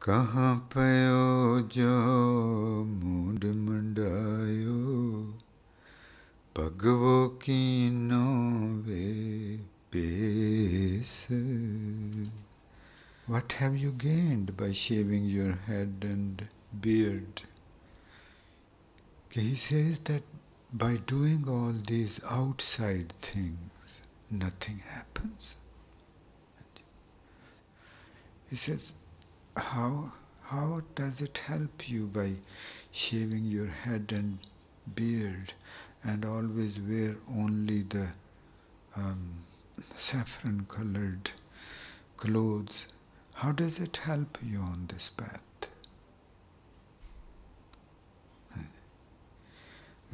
कहाँ पयो जो मूड मंडायो भगवो कीनो वे पेस. What have you gained by shaving your head and beard? He says that by doing all these outside things, nothing happens. He says, how does it help you by shaving your head and beard and always wear only the saffron-colored clothes? How does it help you on this path?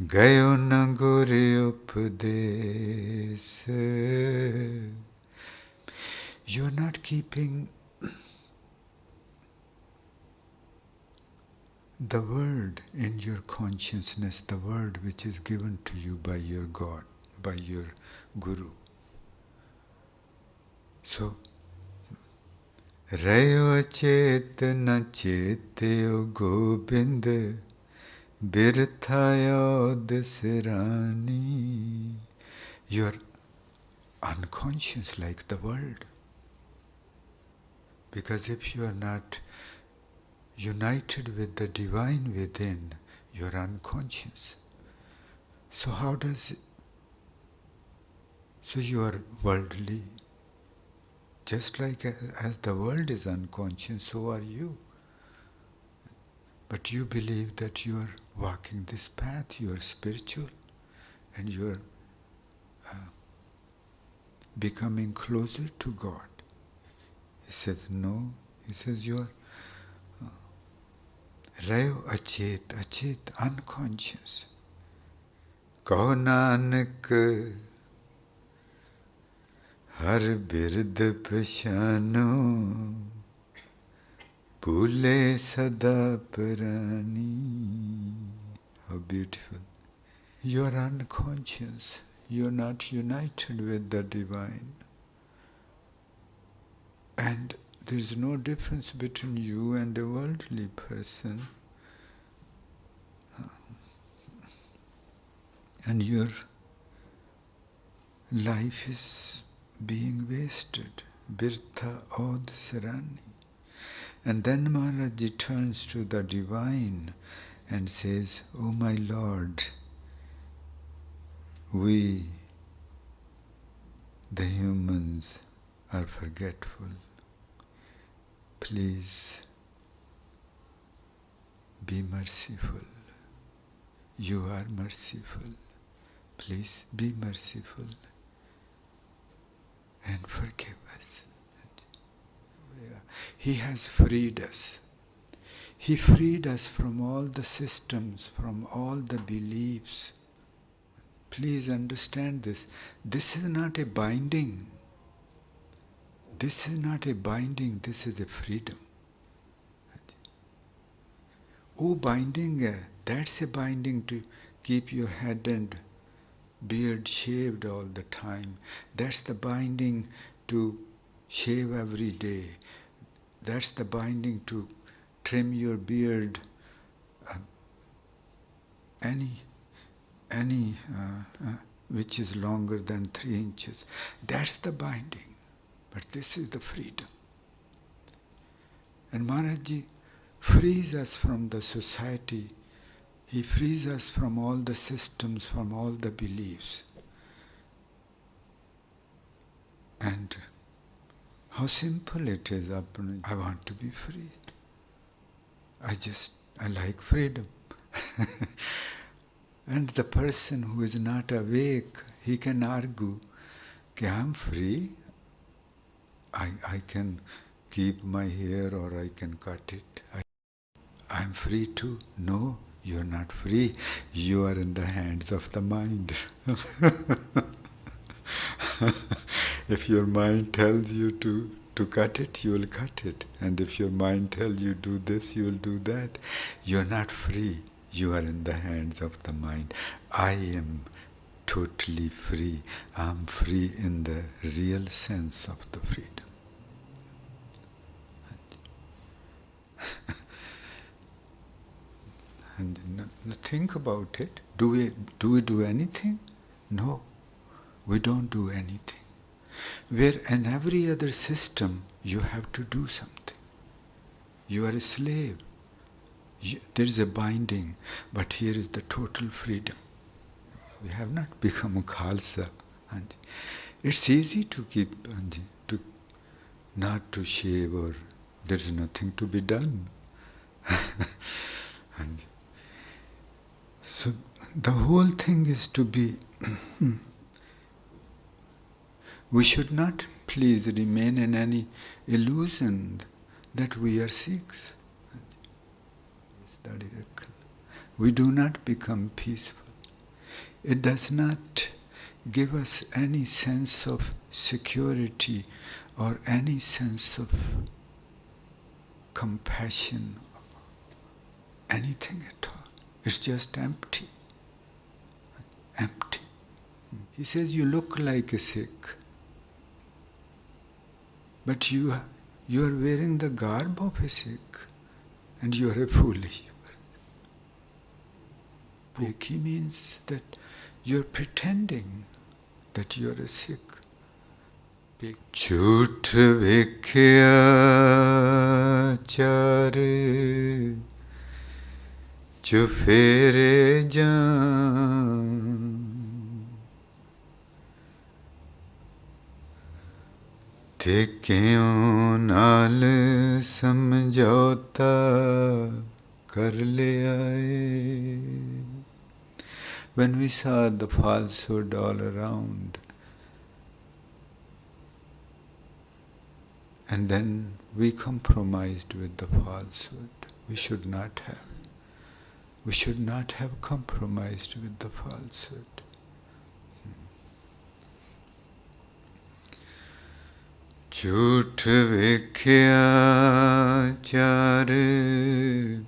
Gayo nanguri upadesh. You're not keeping the word in your consciousness, the word which is given to you by your God, by your Guru. So, Rayo chetana chetyo Gobind birthayo dasirani. You are unconscious like the world. Because if you are not united with the divine within, you are unconscious. So so you are worldly. Just like as the world is unconscious, so are you. But you believe that you are walking this path, you are spiritual, and you are becoming closer to God. He says, no. He says, you are Rayo achet, unconscious. Kaho Nanak har bird pashano Bhule sada prani. How beautiful. You are unconscious. You are not united with the divine. And there is no difference between you and a worldly person. And your life is being wasted. Birtha od sarani. And then Maharaji turns to the divine and says, "Oh my Lord, we, the humans, are forgetful. Please be merciful. You are merciful. Please be merciful and forgive us." He has freed us. He freed us from all the systems, from all the beliefs. Please understand this. This is not a binding. This is not a binding, this is a freedom. Oh, binding, that's a binding to keep your head and beard shaved all the time. That's the binding to shave every day. That's the binding to trim your beard any which is longer than 3 inches. That's the binding. But this is the freedom. And Maharaji frees us from the society. He frees us from all the systems, from all the beliefs. And how simple it is. I want to be free. I like freedom. And the person who is not awake, he can argue, okay, I'm free. I can keep my hair or I can cut it. I'm free too. No, you're not free. You are in the hands of the mind. If your mind tells you to cut it, you will cut it. And if your mind tells you do this, you will do that. You're not free. You are in the hands of the mind. I am totally free. I'm free in the real sense of the freedom. And think about it. Do we do anything? No, we don't do anything. Where in every other system, you have to do something. You are a slave. There is a binding, but here is the total freedom. We have not become a Khalsa. It's easy to keep, not to shave, or there's nothing to be done. So the whole thing is to be, we should not please remain in any illusion that we are Sikhs. We do not become peaceful. It does not give us any sense of security or any sense of compassion, anything at all. It's just empty. Empty. He says, you look like a Sikh, but you are wearing the garb of a Sikh, and you are a foolish. Sikhi means that you are pretending that you are a Sikh. Jhoot vikhya chare jo fere jaan te kyun naal samjhauta kar le aaye. When we saw the falsehood all around, and then we compromised with the falsehood. We should not have compromised with the falsehood. Jhoot vikhya chare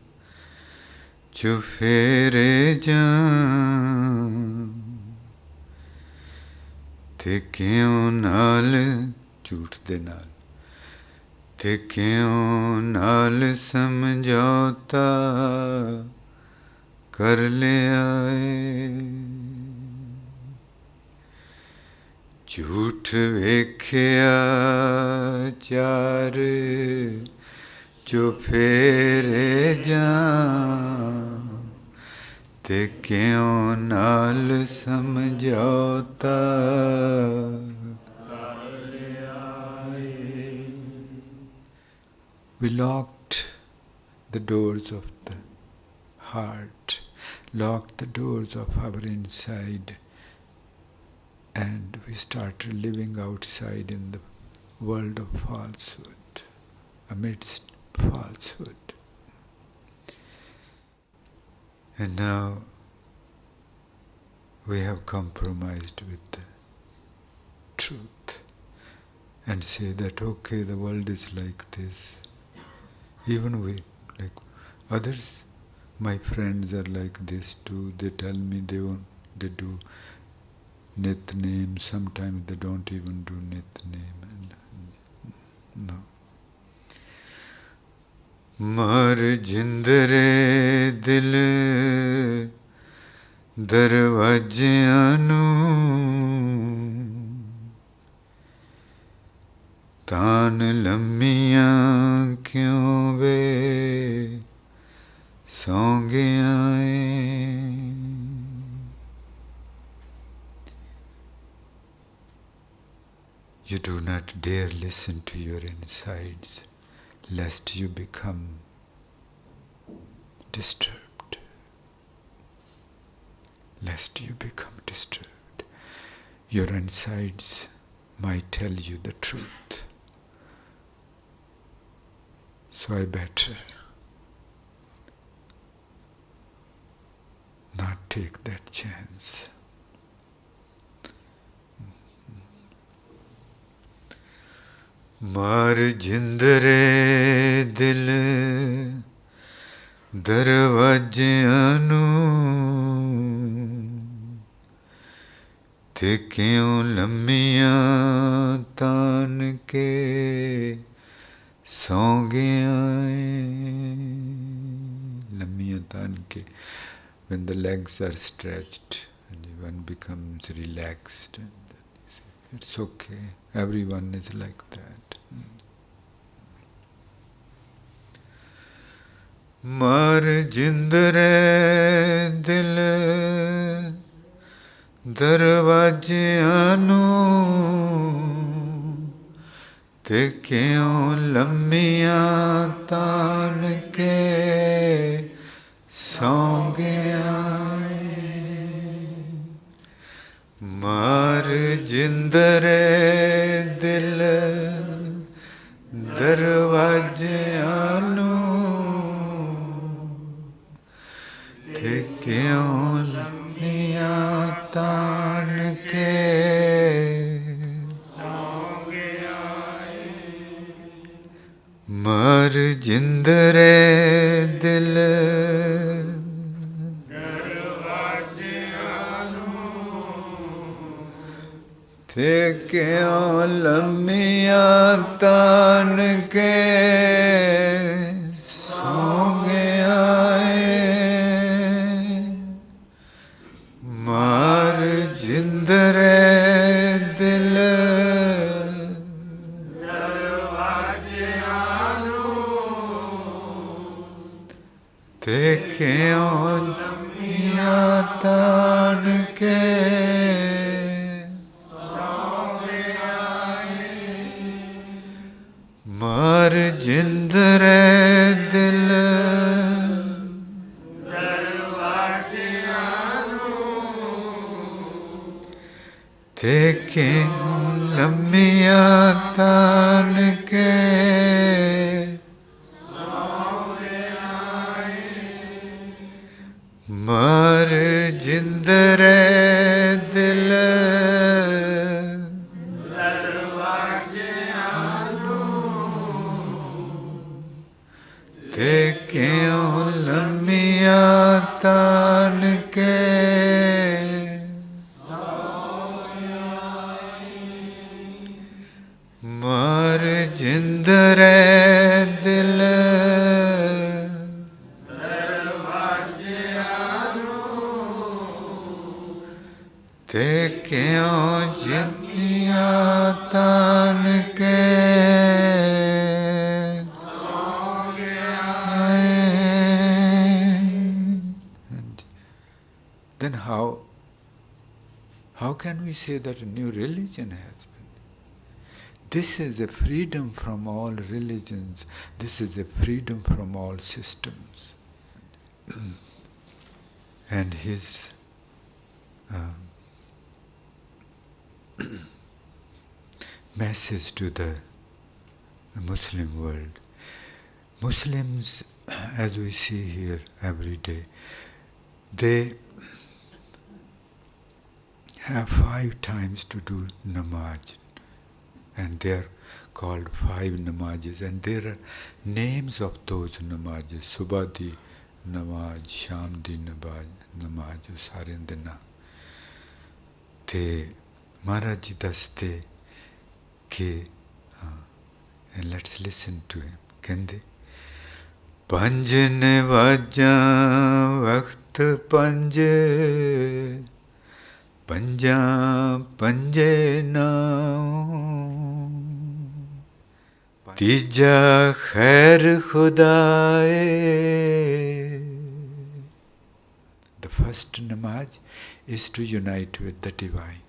jo fere jaan te kyun naal jhoot de naal te kyun naal samjhauta kar le aaye. Jhoot vikhya chare jo fere jaan te kyun naal samjhauta kar le aaye. We locked the doors of the heart, locked the doors of our inside, and we started living outside in the world of falsehood, amidst falsehood. And now we have compromised with the truth and say that, okay, the world is like this. Even we, like others, my friends are like this too. They tell me they do Nitnem, sometimes they don't even do Nitnem. No. Mar jindare dil darwajiyan nu taan lammiyan kyun ve song aaye. You do not dare listen to your insides, lest you become disturbed. Lest you become disturbed. Your insides might tell you the truth. So I better not take that chance. Mar jindare dil darwajiyan nu te kyun lammiyan taan ke song aaye. Lammiyan तान के. When the legs are stretched and one becomes relaxed, and it's okay. Everyone is like that. Mar jindre dil darwajiyan nu te kyun lammiyan taan ke sau gaya. Mar jindre dil darwajiyan nu te kyun lammiyan taan ke Mar jindre dil darwajiyan nu te kyun lammiyan taan ke sau gaya. Mar jindre dil darwajiyan nu te kyun lammiyan taan ke sau gaya. Mar jindre dil te kyun lammiyan taan ke sau gaya. Mar jindre dil darwajiyan nu te kyun lammiyan taan ke Mar jindre dil darwajiyan nu te kyun lammiyan taan ke sau gaya. And then how can we say that a new religion has been? This is the freedom from all religions. This is the freedom from all systems. And his message to the Muslim world. Muslims, as we see here every day, they have 5 times to do namaz. And they are called 5 namazes. And there are names of those namazes. Subah di namaz, Sham di namaz, sare de naam. Te Maharaj ji daste ke, and let's listen to him. Kende Panj ne vajan vakt panj Panja panje naam Tija khair khudae. The first namaz is to unite with the divine.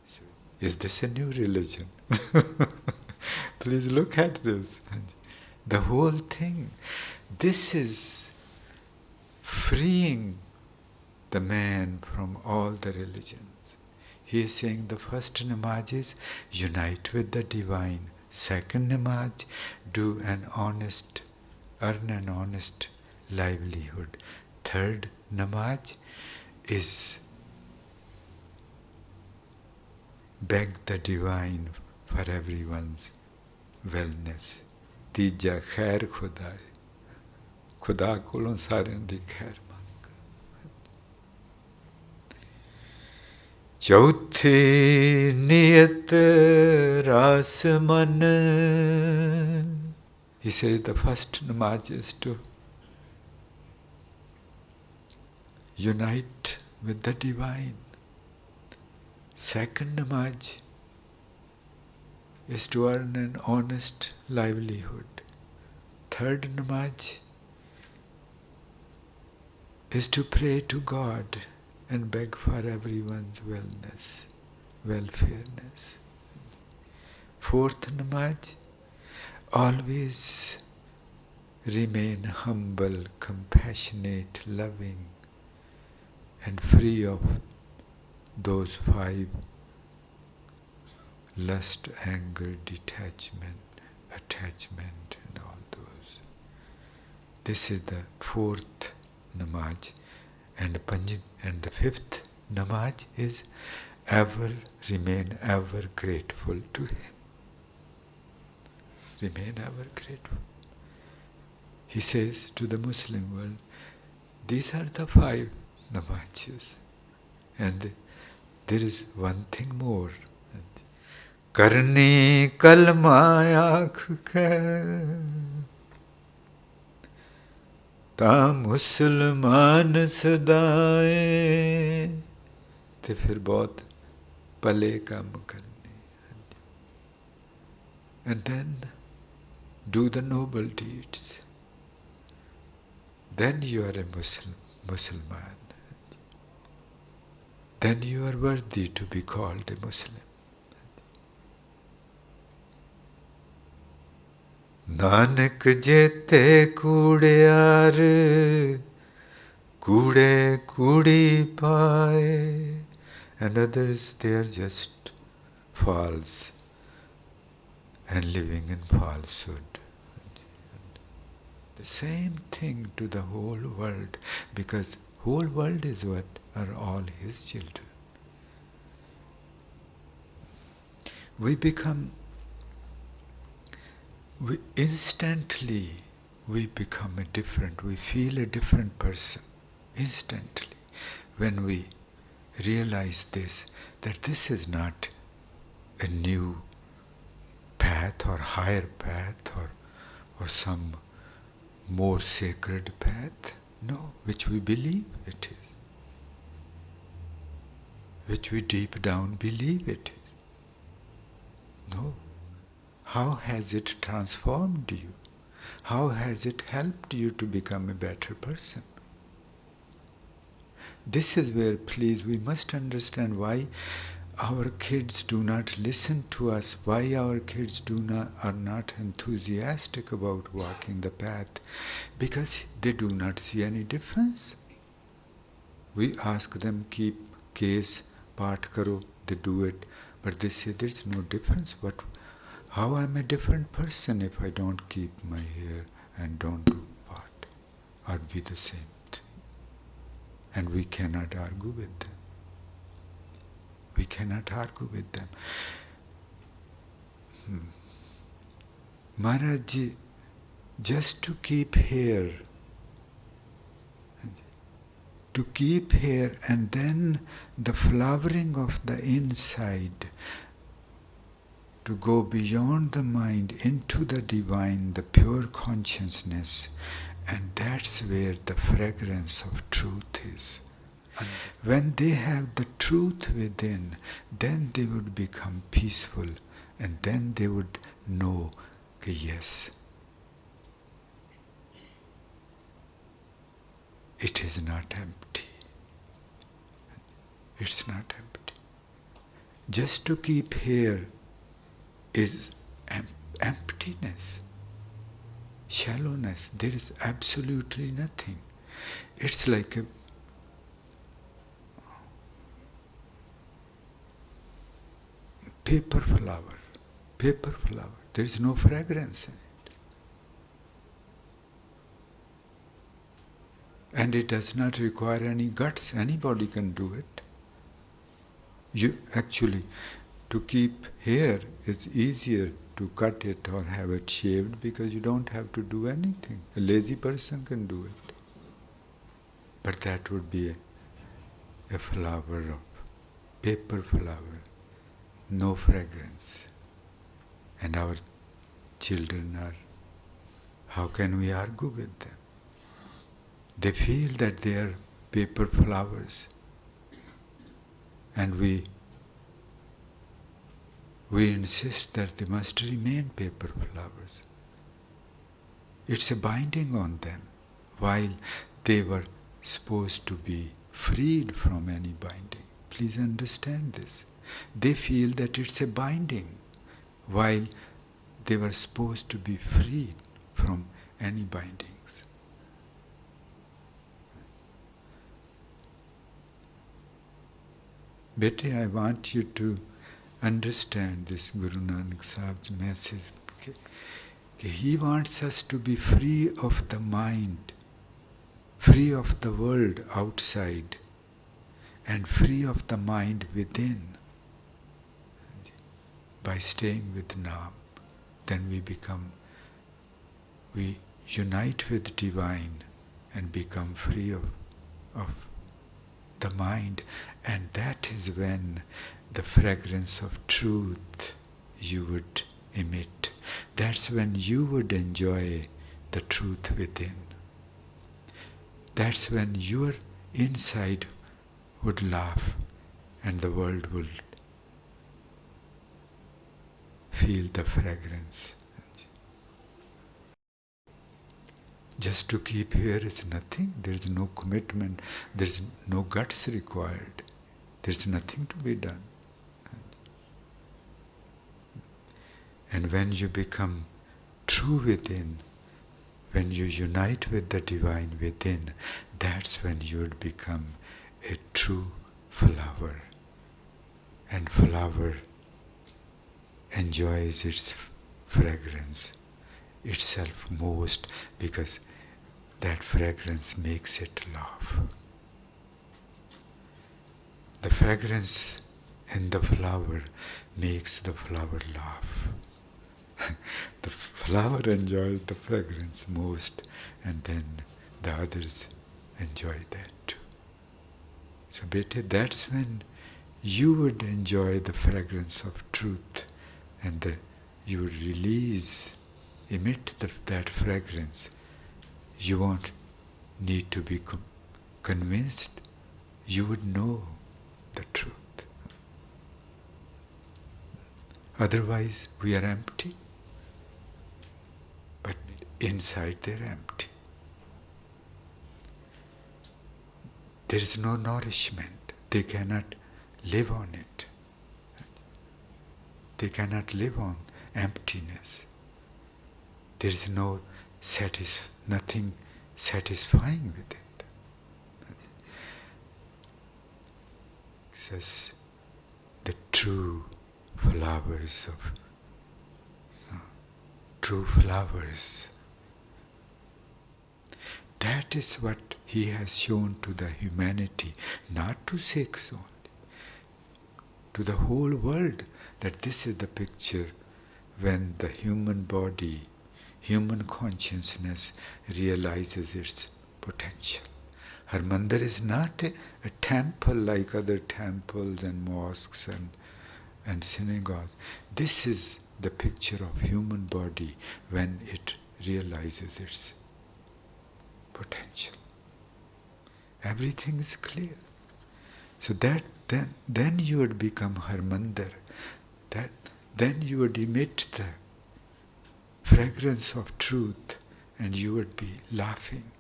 So, is this a new religion? Please look at this. The whole thing. This is freeing the man from all the religions. He is saying the first namaz is unite with the divine. Second namaz, earn an honest livelihood. Third namaz is beg the divine for everyone's wellness. Tija khair khudae. Khuda kolon sareyan di khair. Chauthi niyat rasman. He says the first namaz is to unite with the divine. Second namaz is to earn an honest livelihood. Third namaz is to pray to God and beg for everyone's wellness, welfareness. Fourth namaz, always remain humble, compassionate, loving, and free of those five: lust, anger, detachment, attachment, and all those. This is the fourth namaz. And the fifth namaz is remain ever grateful to Him. Remain ever grateful. He says to the Muslim world, these are the five namazes. And there is one thing more. Karni kalma aakh ke ता मुसलमान सदाए ते फिर बहुत भले काम करने. And then do the noble deeds. Then you are a Musliman. Then you are worthy to be called a Muslim. Nanak जेते कूड़ियार कूड़े कूड़ी पाए. And others, they are just false and living in falsehood. The same thing to the whole world, because whole world is what are all His children. Instantly we become we feel a different person, instantly, when we realize this, that this is not a new path or higher path or some more sacred path, no, which we believe it is, which we deep down believe it is. No. How has it transformed you? How has it helped you to become a better person? This is where, please, we must understand why our kids do not listen to us, why our kids are not enthusiastic about walking the path, because they do not see any difference. We ask them, keep case, path karo, they do it, but they say there is no difference. How am I a different person if I don't keep my hair and don't do what? Are we the same thing? And we cannot argue with them. We cannot argue with them. Maharaj Ji, just to keep hair and then the flowering of the inside, to go beyond the mind into the divine, the pure consciousness, and that's where the fragrance of truth is. When they have the truth within, then they would become peaceful, and then they would know that yes, it is not empty. It's not empty. Just to keep here is emptiness, shallowness. There is absolutely nothing. It's like a paper flower. There is no fragrance in it. And it does not require any guts. Anybody can do it. To keep hair, it's easier to cut it or have it shaved because you don't have to do anything. A lazy person can do it. But that would be a flower of paper flower, no fragrance. And our children how can we argue with them? They feel that they are paper flowers. And we insist that they must remain paper flowers. It's a binding on them, while they were supposed to be freed from any binding. Please understand this. They feel that it's a binding, while they were supposed to be freed from any bindings. Bete, I want you to understand this Guru Nanak Sahib's message. He wants us to be free of the mind, free of the world outside, and free of the mind within. By staying with Naam, then we unite with Divine and become free of the mind, and that is when the fragrance of truth you would emit. That's when you would enjoy the truth within. That's when your inside would laugh and the world would feel the fragrance. Just to keep here is nothing. There is no commitment. There is no guts required. There is nothing to be done. And when you become true within, when you unite with the divine within, that's when you would become a true flower. And flower enjoys its fragrance itself most, because that fragrance makes it laugh. The fragrance in the flower makes the flower laugh. The flower enjoys the fragrance most, and then the others enjoy that too. So beta, that's when you would enjoy the fragrance of truth, and you would emit that fragrance. You won't need to be convinced. You would know the truth. Otherwise, we are empty. But inside they're empty. There is no nourishment. They cannot live on it. They cannot live on emptiness. There is nothing satisfying with it. Says the true flowers. That is what he has shown to the humanity, not to Sikhs only, to the whole world, that this is the picture when the human body, human consciousness realizes its potential. Harmandir is not a temple like other temples and mosques and synagogues. This is the picture of human body when it realizes its potential. Everything is clear. So that then you would become Harmandir. Then you would emit the fragrance of truth, and you would be laughing.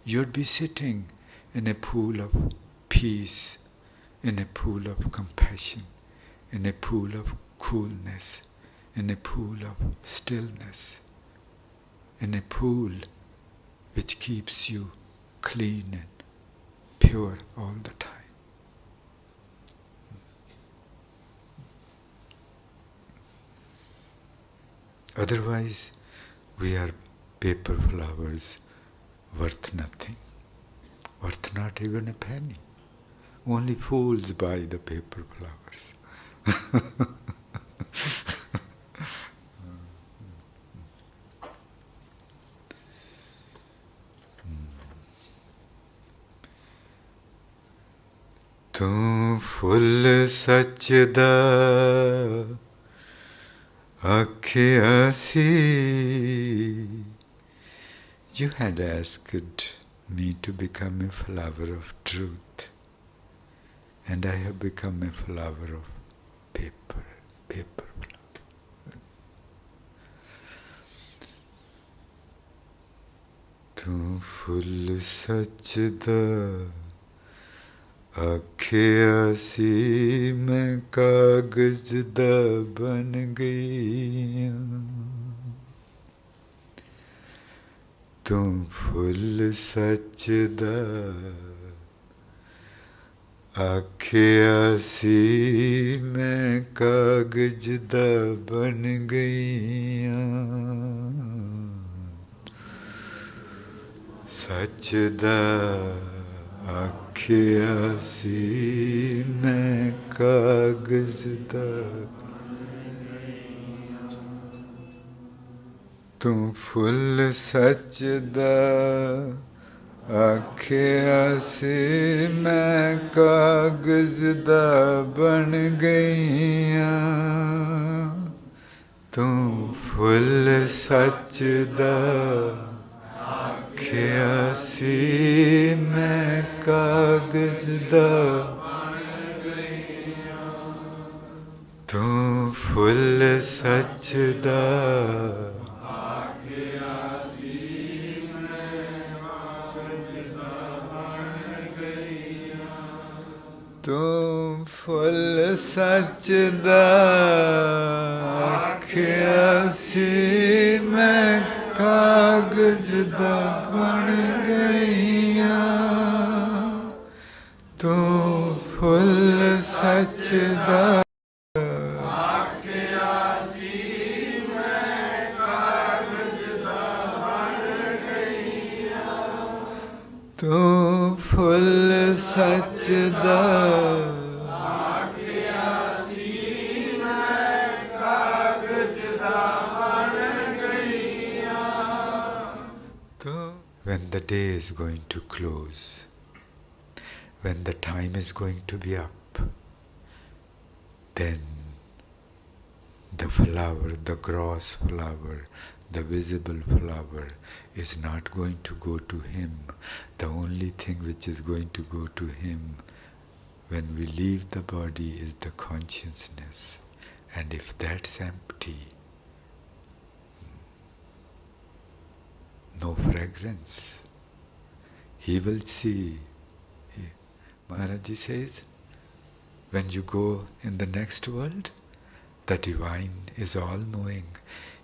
You would be sitting in a pool of peace, in a pool of compassion, in a pool of coolness, in a pool of stillness, in a pool which keeps you clean and pure all the time. Otherwise, we are paper flowers worth nothing, worth not even a penny. Only fools buy the paper flowers. तू full सच दा आखिया सी. You had asked me to become a flower of truth. And I have become a flower of paper flower. तू full सच दा आखिया सी मैं कागज दा बन गई तू फुल सच दा आखिया सी मैं कागज दा बन गई सच दा आखिया सी मैं कागज दा तू फुल सच दा आखिया सी मैं कागज दा बन गई तू फुल सच दा आखिया सी मैं कागज दा तू फुल सच दा तू फुल सच दा आखिया सी मैं कागज दा बन गई तू फुल सच दा आखिया सी मैं कागज दा बन गई तू फुल सच दा आखिया सी मैं कागज दा बन गई When the day is going to close, when the time is going to be up, then the flower, the gross flower, the visible flower is not going to go to him. The only thing which is going to go to him when we leave the body is the consciousness. And if that's empty, no fragrance. He will see. Maharaji says, when you go in the next world, the divine is all-knowing.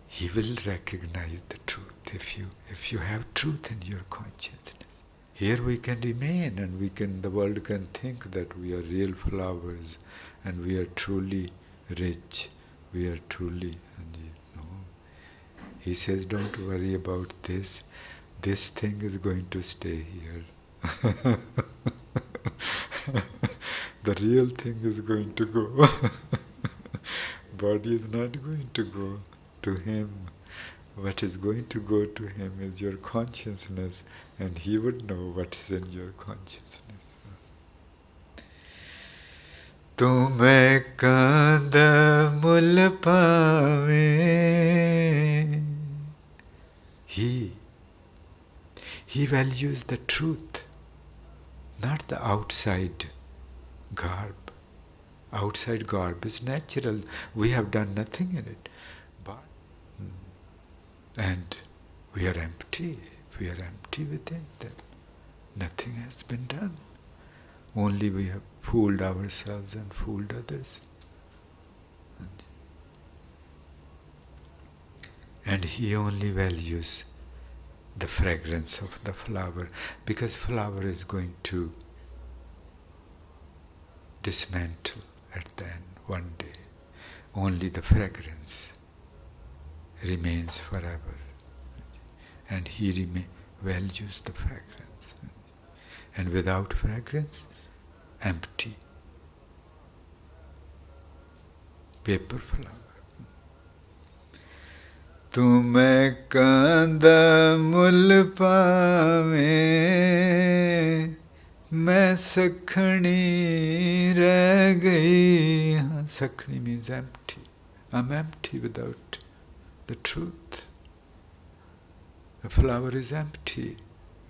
He will recognize the truth if you have truth in your consciousness. Here we can remain and the world can think that we are real flowers and we are truly rich. We are truly... He says, don't worry about this. This thing is going to stay here. The real thing is going to go. Body is not going to go to him. What is going to go to him is your consciousness, and he would know what's in your consciousness. तुम्हें कांद मुल पावे He values the truth, not the outside garb. Outside garb is natural. We have done nothing in it. And we are empty. If we are empty within, then nothing has been done. Only we have fooled ourselves and fooled others. And he only values the fragrance of the flower, because flower is going to dismantle at the end one day. Only the fragrance remains forever. And he values the fragrance. And without fragrance, empty. Paper flower. तुम्हें कांदा मुल पावे मैं सखणी रह गई. Sakhni means empty. I'm empty without the truth. The flower is empty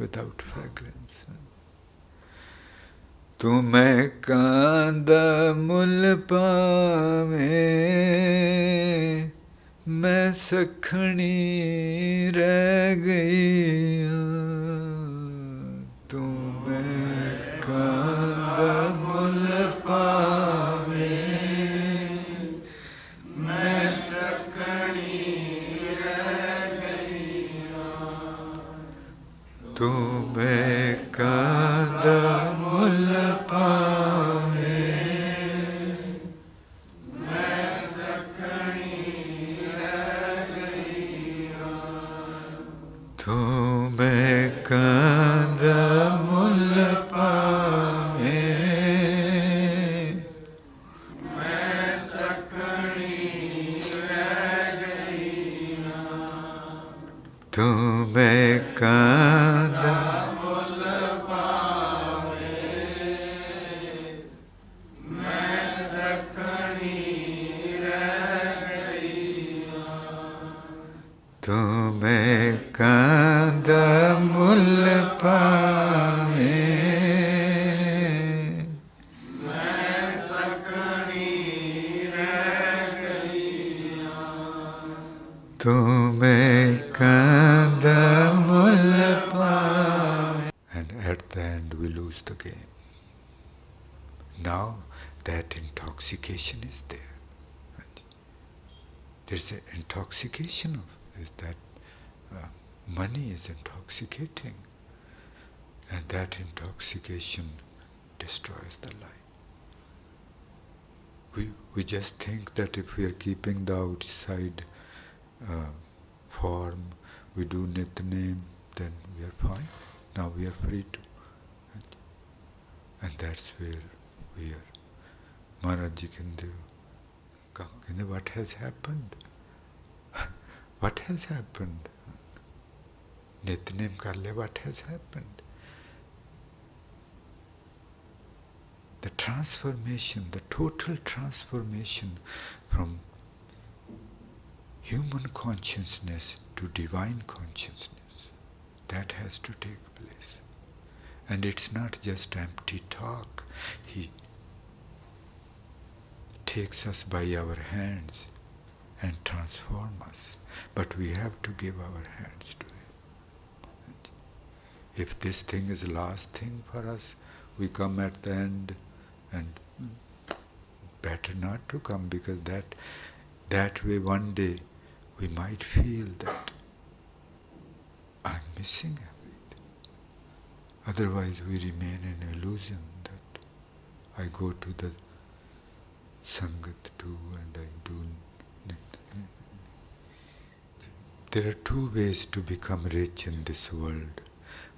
without fragrance. तुम्हें कांदा मुल पावे मैं सखणी रह गई तुम्हें कांदा मुल पावे मैं सखणी रह गई तुम्हें कांदा मुल पावे मैं सखणी रह गई तुम्हें कांदा मुल पावे मैं सखणी रह गई तुम्हें कांदा तुम्हें कांदा मुल पावे मैं सखणी रह गई तुम्हें कांदा मुल पावे. And at the end we lose the game. Now that intoxication is there. There's an intoxication of that money is intoxicating, and that intoxication destroys the life. We just think that if we are keeping the outside form, we do nitnem, then we are fine. Now we are free to, and that's where we are. Maharaj Ji can what has happened? What has happened? Nitnem kar le, what has happened? The transformation, the total transformation from human consciousness to divine consciousness, that has to take place. And it's not just empty talk. He takes us by our hands and transforms us. But we have to give our hands to Him. If this thing is the last thing for us, we come at the end, and better not to come, because that way one day we might feel that I'm missing everything. Otherwise we remain in illusion that I go to the Sangat too and I do. There are two ways to become rich in this world.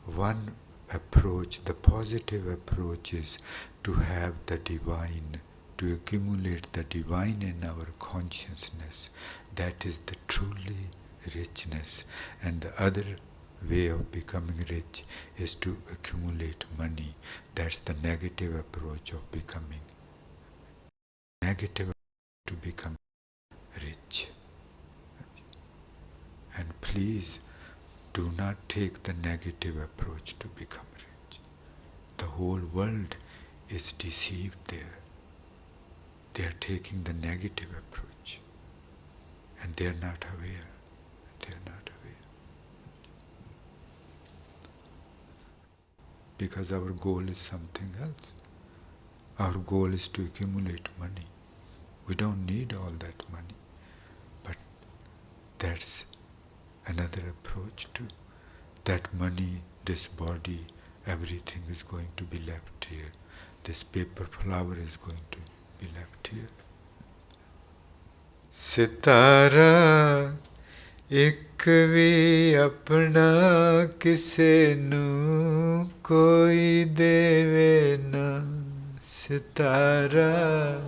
One approach, the positive approach, is to have the divine, to accumulate the divine in our consciousness. That is the truly richness. And the other way of becoming rich is to accumulate money. That's the negative approach of becoming. Negative to become rich. And please do not take the negative approach to become rich. The whole world is deceived there. They are taking the negative approach. And they are not aware. They are not aware. Because our goal is something else. Our goal is to accumulate money. We don't need all that money. But that's another approach too. That money, this body, everything is going to be left here. This paper flower is going to be left here. Sitara ek vi apna kise nu koi deve na. Sitara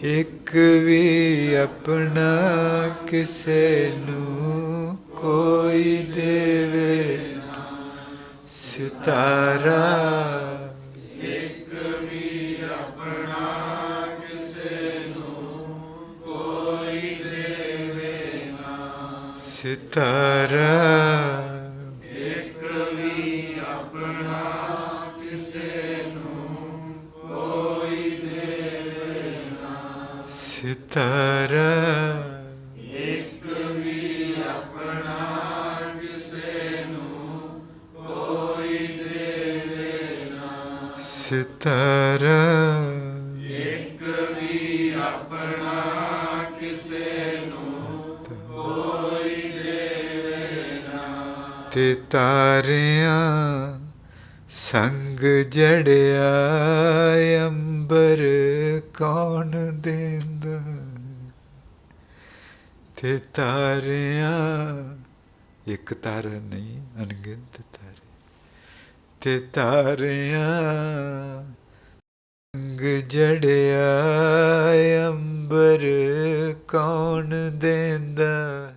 ek vi apna kise nu koi deve na. Sitara ek vi apna kise nu koi deve na. Sitara ek vi ਸਿਤਾਰਾ ਇੱਕ ਵੀ ਆਪਣਾ ਕਿਸੇ ਨੂੰ ਕੋਈ ਦੇਵੇ ਨਾ। ਸਿਤਾਰਾ ਇੱਕ ਵੀ ਆਪਣਾ ਕਿਸੇ ਨੂੰ ਕੋਈ ਦੇਵੇ ਨਾ। ਤੇ ਤਾਰਿਆਂ ਸੰਗ ਜੜਿਆ ਅੰਬਰ ਕੌਣ ਦੇਂਦਾ। ਤੇ ਤਾਰਿਆਂ ਇੱਕ ਤਾਰਾ ਨਹੀਂ, ਅਣਗਿਣਤ ਤਾਰੇ। ਤੇ ਤਾਰਿਆਂ ਸੰਗ ਜੜਿਆ ਅੰਬਰ ਕੌਣ ਦੇਂਦਾ।